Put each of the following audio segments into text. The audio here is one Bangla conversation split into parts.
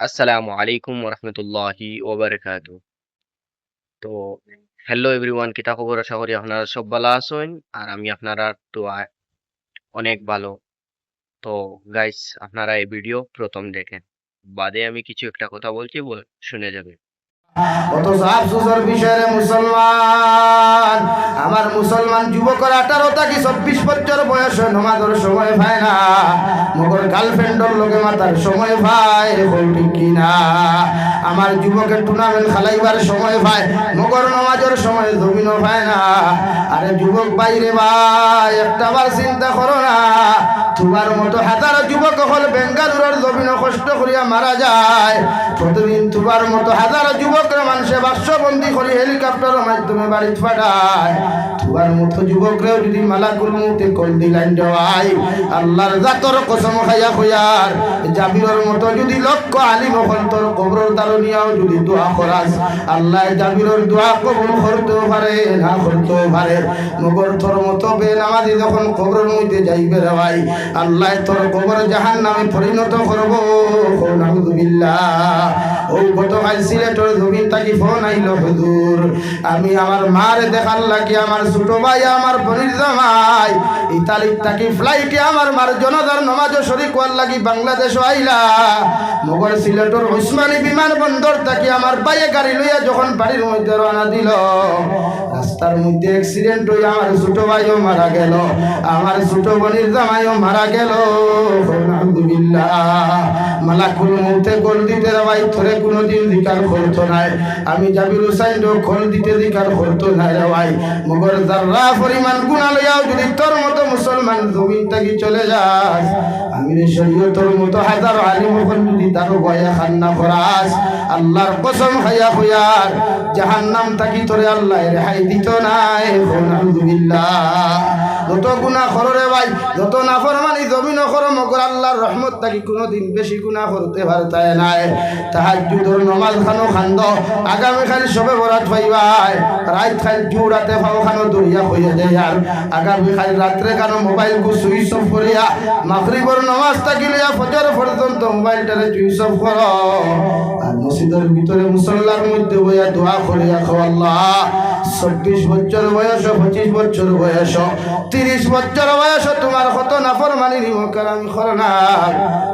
আসসালামু আলাইকুম ওরহমতুল্লাহি ওবারাকাতু। তো হ্যালো এভরিওয়ান, কিতা খবর? আশা করি আপনারা সব ভালো আছেন আর আমি আপনারা তো অনেক ভালো। তো গাইস, আপনারা এই ভিডিও প্রথম দেখেন, বাদে আমি কিছু একটা কথা বলছি, শুনে যাবে। অথচ আফসোসের বিষয় রে মুসলমান, আমার মুসলমান যুবকরা 18 থেকে 24 বছর বয়সে নমাজের সময় পায় না, মগর গার্লফ্রেন্ডের লগে মাতার সময় পায়, বল ঠিক কিনা? আমার যুবকের টুর্নামেন্ট খেলাইবার সময় পায়, মগর নমাজের সময় জমিনও পায় না। আরে যুবক বাইরে ভাই, একটা বার চিন্তা করো না, তোমার মতো হাজারো যুবক হল বেঙ্গালুরের জমিনও কষ্ট করিয়া মারা যায়। প্রতিদিন তোমার মতো হাজারো যুবকরা মানুষে বাক্সবন্দি করে হেলিকপ্টারের মাধ্যমে বাড়ি পাঠায়। তোমার মতো যুবকরাও যদি মালাকুল মউতে কল দিলাইন দেওয়াই, আল্লাহর জাতর কসম খাইয়া কইয়ার জাবিরের মতো যদি লক্ষ আলিম হল তোর কবরের দারুনিয়াও যদি দোয়া করাস, আল্লাহ জাবিরের দোয়া কবুল করতেও পারে, না করতেও পারে। মগর তোর মতো বেনামাজি যখন কবরের মধ্যে যাইবে রে ভাই, আল্লাহ তোর কবর জাহান্নামে পরিণত করব। নাউযুবিল্লাহ। ও গতকাল সিলেটের জমিন থাকি ফোন আইল, হুজুর আমি আমার মারে দেখার লাগি, আমার ছোট ভাই আমার বোনের জামাই ইতালির থাকি ফ্লাইটে আমার মার জনতার নমাজও শরীক হওয়ার লাগি বাংলাদেশ আইলা। মগর সিলেটের ওসমানী বিমানবন্দর থাকি আমার বাইয়ে গাড়ি লইয়া যখন বাড়ির মধ্যে রওনা দিল, রাস্তার মধ্যে অ্যাক্সিডেন্ট হয়ে আমার ছোট ভাইও মারা গেল, আমার ছোট বোনের জামাইও মারা গেল। আলহামদুলিল্লাহ। মালাকুল মউতে গোল দিতে ভাই তোরে কোনোদিন জিকার করতো নাই, আমি জাবির হুসাইন খোল দিতে জিকার করতো নাই রে ভাই। মগর যারা পরিমাণ গুনাহ লইয়াও যদি তোর মতো মুসলমান জমিন থেকে চলে যাস, আমি শরীয়তের মতো হাজার আলিম হল যদি তার ভয়ে খান্না করাস, আল্লাহর কসম খাইয়া কইয়ার জাহান্নাম থাকি তোরে আল্লাহ রেহাই দিত নাই। আলহামদুলিল্লাহ। যত গুনাহ করো রে ভাই, যত নাফরমানি জমিন করো, মগর আল্লাহর রহমত থাকি কোনোদিন বেশি গুনাহ করতে পারতায় নাই। তাহাজ্জুদের নামাজ খানো খান্দ, আগামীকাল সবে বরাত পাইবাই, রাত খাই জুড়াতে পাও খানো দরিয়া হইয়া যায়। আর আগামীকাল রাত্রে খানো মোবাইল কু সুইচ অফ করিয়া মাগরিবের নামাজ থাকিলে ফজর পর্যন্ত মোবাইলটারে সুইচ অফ করো, আর মসজিদের ভিতরে মুসল্লার মধ্যে বইয়া দোয়া করিয়া খাও, আল্লাহ 24 বছর বয়স, 25 বছর বয়স, 30 বছর বয়স তোমার কত নাফরমানি নিমকার আমি করনা।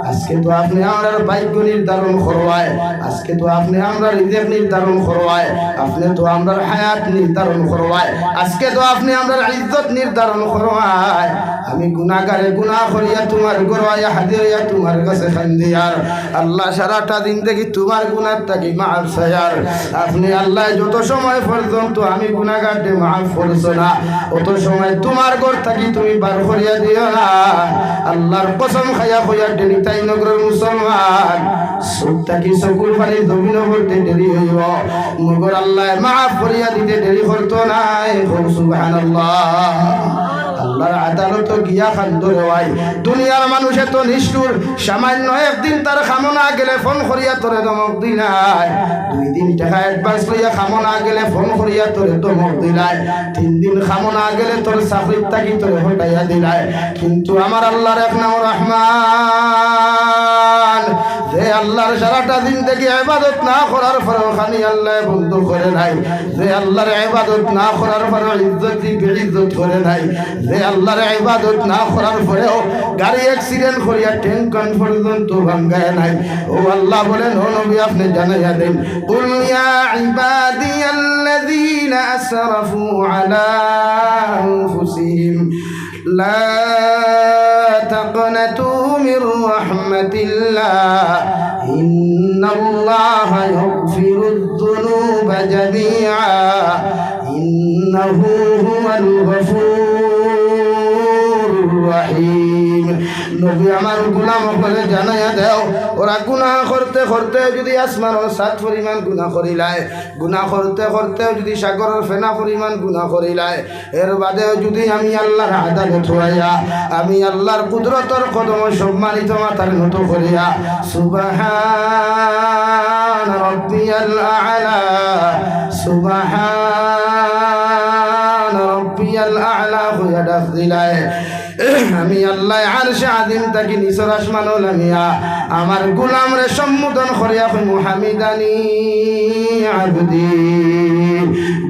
আজকে তো আপনি আমরা ভাগ্য নির্ধারণ করবায়, আজকে তো আপনি আমরা রিজিক নির্ধারণ করবায়, আপনি তো আমরা হায়াত নির্ধারণ করবায়, আজকে তো আপনি আমরা ইজ্জত নির্ধারণ করবায়। আমি গুনাহগারে গুনাহ করিয়া তোমার গরওয়ায়া হাজির হইয়া তোমার কাছে খান্দিয়ার আল্লাহ, সারাটা দিন দেখি তোমার গুনাহ থাকি মাফ চাইয়ার। আপনি আল্লাহ যত সময় পর্যন্ত আমি গুনাহগারকে মাফ করছো না, অত সময় তোমার ঘর থাকি তুমি বার করিয়া দিও না। আল্লাহর কসম খাইয়া কইয়া দেরি তাই নগরের মুসলমান সুখ থাকি চকুর পানি জমিন করতে দেরি হইব, মগর আল্লাহ মাফ করিয়া দিতে দেরি করতো নাই। সুবহানাল্লাহ। আল্লাহর আদালত গিয়া খান্দরে ভাই, দুনিয়ার মানুষ এত নিষ্ঠুর, সামান্য একদিন তার খামনা গেলে ফোন করিয়া তোরে ধমক দিলাই, 2 দিন টাকা অ্যাডভান্স লইয়া খামনা গেলে ফোন করিয়া তোরে ধমক দিলাই, 3 দিন খামনা গেলে তোর চাকরির থাকি তোরে হটাইয়া দিলাই। কিন্তু আমার আল্লাহর এক নাম রহমান, যে আল্লাহর সারাটা দিন থেকে ইবাদত না করার পরেও খানি আল্লাহ বন্ধ করে নাই, যে আল্লাহর ইবাদত না করার পরেও ইজ্জত বেইজ্জত করে নাই, যে আল্লাহর ইবাদত না করার পরেও গাড়ি অ্যাক্সিডেন্ট করিয়া ট্যাঙ্ক পর্যন্ত ভাঙ্গায় নাই। ও আল্লাহ বলেন, ও নবী আপনি জানাইয়া দেন, কুল ইয়া ইবাদিয়াল্লাযীনা আসরাফু আলা আনফুসিহিম লা তাকনাতু মির রাহমাতিল্লাহ ইন্নাল্লাহা ইয়াগফিরুদ যুনুবা জামিআ ইন্নাহু হুয়াল গফুরুর রহিম। নবী আমার গুনাহ করে জানাইয়া দেও, ওরা গুনাহ করতে করতে যদি আসমানের 7 পরিমাণ গুনাহ করিলায়, গুনাহ করতে করতে যদি সাগরের ফেনা পরিমাণ গুনাহ করিলায়, এর বাদেও যদি আমি আল্লাহর আদালত হইয়া, আমি আল্লাহর কুদরতের কদম সম্মানিত মাথার নত করিয়া সুবহান রাব্বিয়াল আ'লা, সুবহান রাব্বিয়াল আ'লা হইয়া ডাক দিলায়, আমি আল্লাহ আরশে আযীম তাকি নিচের আসমানও নামিয়া আমার গোলাম রে সম্বোধন করিয়া কইমু হামিদানি আবদি।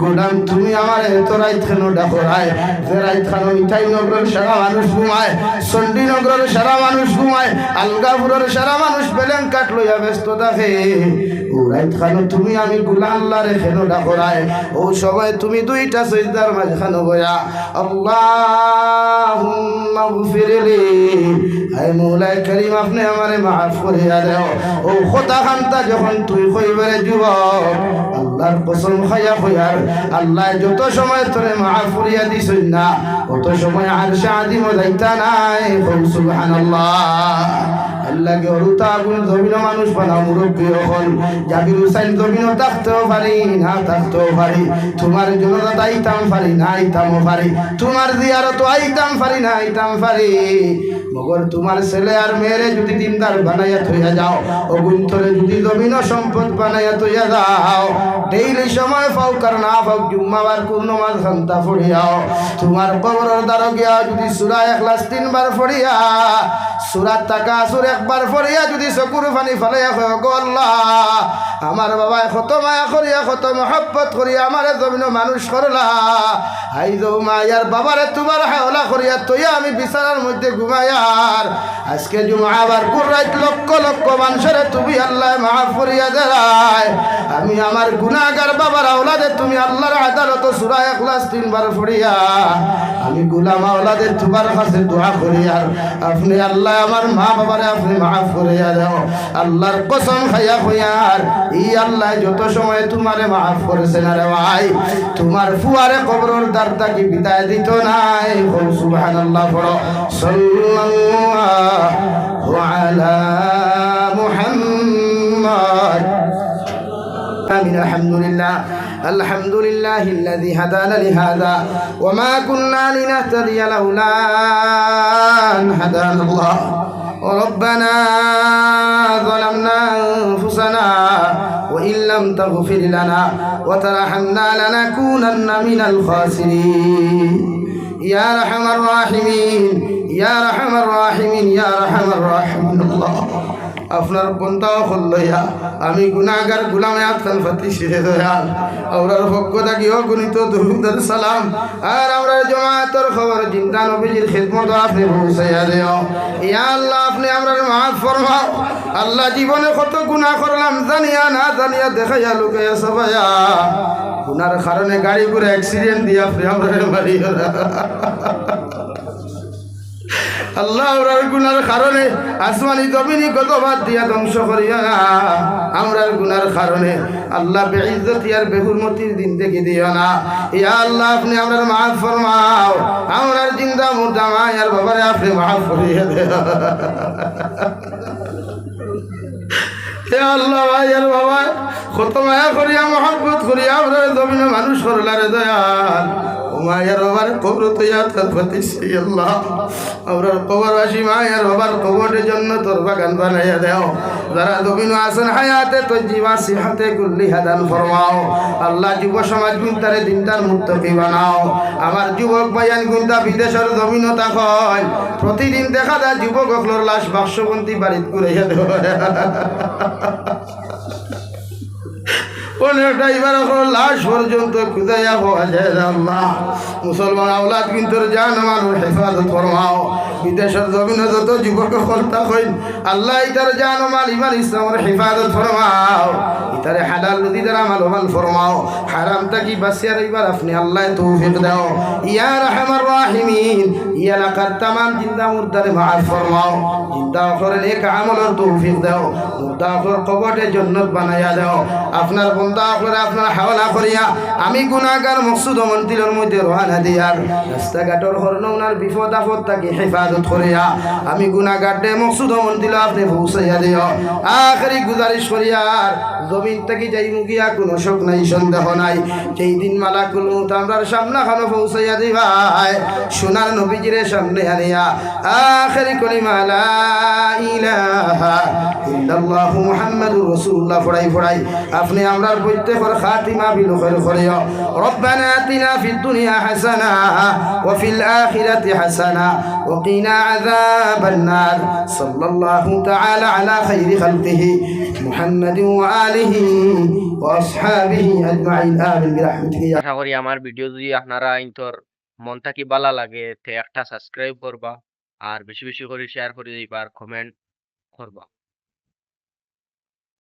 গোলাম তুমি আমার এত রাইত কেন ডাকো রায়? যে রাইত খানো মিঠাই নগরের সারা মানুষ ঘুমায়, চণ্ডীনগরের সারা মানুষ ঘুমায়, আলগাপুরের সারা মানুষ বেলেন কাট লইয়া ব্যস্ত থাকে। ও রাইত খানো তুমি আমি গোলাম আল্লাহ রে কেন ডাকো রায়? ও সময় তুমি দুইটা সিজদার মাঝখানে বয়া আল্লাহুম্মা গফিরলি, আয় মৌলাই করিম আপনি আমারে মাফ করিয়া দাও। ও কথা খান্তা যখন তুই কইবারে যুবক আল্লাহর কসম খাইয়া কইয়ার আল্লাহ যত সময় তোরে মাফ করিয়া দিছই না অত সময় আরশে আযিম যাইতা নাই। সুবহানাল্লাহ। আল্লাহকে অরুতা আগুন জমিন মানুষ বানাও মুরব্বী হল জাবির হুসাইন জমিনও থাকতেও পারি না থাকতেও পারি, তোমার জন্য আইতাম পারি না আইতামও পারি, তোমার জিয়ারত আইতাম পারি না আইতাম পারি, মগর তোমার ছেলে আর মেয়েরে যদি দিনদার বানাইয়া থইয়া যাও, অগুন্তরে যদি জমিন সম্পদ বানাইয়া থইয়া যাও, ডেইলি সময় পাও কার না পাও জুম্মাবার কোন নামাজ ঘন্টা পড়িয়াও, তোমার কবরের দ্বারা গিয়া যদি সূরা ইখলাস 3 বার পড়িয়া, সূরা তাকাসুর একবার পড়িয়া যদি চকুর পানি ফেলাইয়া কয় গো আল্লাহ আমার বাবায় কত মায়া করিয়া কত মহব্বত করিয়া আমারে জমিন মানুষ করলা, আই যৌ মায়ার বাবারে তোমার হাওলা করিয়া তৈয়া আমি বিছানার মধ্যে ঘুমায়ার, আজকে জুমাবার কুরাইত লক্ষ লক্ষ মানুষের তুমি আল্লাহ মাফ করিয়া দেয়, আমি আমার গুনাহগার বাবার আওলাদে তুমি আল্লাহর আদালত সূরা ইখলাস 3 বার পড়িয়া আমি গোলাম আওলাদের তোমার কাছে দোয়া করিয়া আপনি আল্লাহ আমার মা বাবারে আপনি মাফ করিয়া দাও। আল্লাহর কসম খাইয়া কইয়ার ই আল্লাহ যত সময় তোমারে মাফ করেছে না রে ভাই, তোমার ফুয়ারে কবরের দ্বার থাকি বিদায় দিত নাই। সুবহানাল্লাহ পড়ো। সাল্লাল্লাহু আলা মুহাম্মদ। آمين. الحمد لله الذي هدانا لهذا وما كنا لنهتدي لولا أن هدانا الله ربنا ظلمنا أنفسنا وإن لم تغفر لنا وترحمنا لنكونن من الخاسرين يا أرحم الراحمين يا أرحم الراحمين يا أرحم الراحمين الله আপনার কোনটাও হল্লইয়া আমি গুনাহগার গোলামে আতকান ফাতি শিরে দয়াল আমরার পক্ষ থাকি অগণিত দরুদ সালাম আর আমরা জামাতের খবর জিন্দা নবীজির খিদমত আপনি পৌঁছাইয়া দেও। ইয়া আল্লাহ আপনি আমরার মাফ ফরমাও। আল্লাহ জীবনে কত গুনাহ করলাম জানিয়া না জানিয়া দেখাইয়া লুকাইয়া সবাইয়া গুনার কারণে গাড়ি করে অ্যাক্সিডেন্ট দিয়ে আপনি আমরার মারিয়া আল্লাহ আমরার গুনার কারণে আসমানি জমিনি গজবাদ দিয়া ধ্বংস করিয়া আমরার গুনার কারণে আল্লাহ বেইজ্জতি আর বেহুরমতির দিন থেকে দিও না। ইয়া আল্লাহ আপনি আমরার মাফ ফরমাও। আমরার জিন্দা মুর্দা মা আর বাবারে আপনি মাফ করিয়া দেও। হে আল্লাহ ভাই আর বাবা কত মায়া করিয়া মহব্বত করিয়া আমরা জমিন মানুষ করলারে দয়াল মায়ের বাবার কবর তৈয়ার করতেছি আল্লাহ আমরার কবরবাসী মায়ের বাবার কবরের জন্য তোর বাগান বানাইয়া দেও। যারা জমিন আসেন হায়াতে তো জীবা সিহাতে কুল্লি হাদান ফরমাও। আল্লাহ যুব সমাজ গুনতারে দিনটার মুত্তাকি বানাও। আমার যুবক ভাইয়ান গুনতা বিদেশের জমিনও তাকয় প্রতিদিন দেখা যায় যুবক অকলর লাশ বাক্সবন্তি বাড়িত করাইয়া দেও। অনেকটা এবার লাশ পর্যন্ত খুঁজাইয়া পাওয়া যায় আল্লাহ। মুসলমান আওলাদ কিন্তু জান মানুষ হেফাজত ফরমাও। বিদেশের জমিনে যত যুবক কর্তা হইন আল্লাহ ইতার জান মাল ইমান ইসলামের হেফাজত ফরমাও। ইতারে হালাল রুজিদার আমাল ওমাল ফরমাও। হারাম থাকি বাঁচিয়া রইবার আপনি আল্লাহ তৌফিক দাও। ইয়া রাহমার রাহিমিন ইয়া লাকার তামাম জিন্দা মুর্দারে মাফ ফরমাও। জিন্দা করে নেক আমলের তৌফিক দাও। মুর্দা করে কবরে জান্নাত বানাইয়া দাও। আপনার বন্দা করে আপনার হাওলা করিয়া আমি গুনাহগার মকসুদ মন্দিরের মধ্যে রওনা দিয়ার রাস্তাঘাটের হরনৌনার বিপদ আপদ থাকি হেফাজত করিয়া আমি গুনাহগার দে মকসুদ মন্দির আপনি পৌঁছাইয়া দিও। আখেরি গুজারিশ করিয়ার জমিন জমিন থেকে যাই মুগিয়া কোনো শোক নাই সন্দেহ নাই যেই দিন মালাকুল মউত আমরার সামনে খানো পৌঁছাইয়া দিবাই সোনার নবীজিরে সামনে আনিয়া আখেরি কলিমা লা ইলাহা ইল্লাল্লাহু মুহাম্মাদুর রাসূলুল্লাহ ফড়াই ফড়াই আপনি আমরার প্রত্যেকের খাতিমা বিল খায়র করিও রব্বানা আতিনা ফিদ দুনিয়া হাসানা ওয়া ফিল আখিরাতি হাসানা ওয়া কিনা আযাবান নার সাল্লাল্লাহু তাআলা আলা খায়রি খালকিহি মুহাম্মাদিন ওয়া আলিহি ওয়া আসহাবিহি আজমাইন আমিন বিরহমাতিকা ইয়া আশা করি আমার ভিডিও যদি আপনারা ইন্তর মন থাকি ভালো লাগে তে একটা সাবস্ক্রাইব করবা আর বেশি বেশি করে শেয়ার করে দিবা আর কমেন্ট করবা।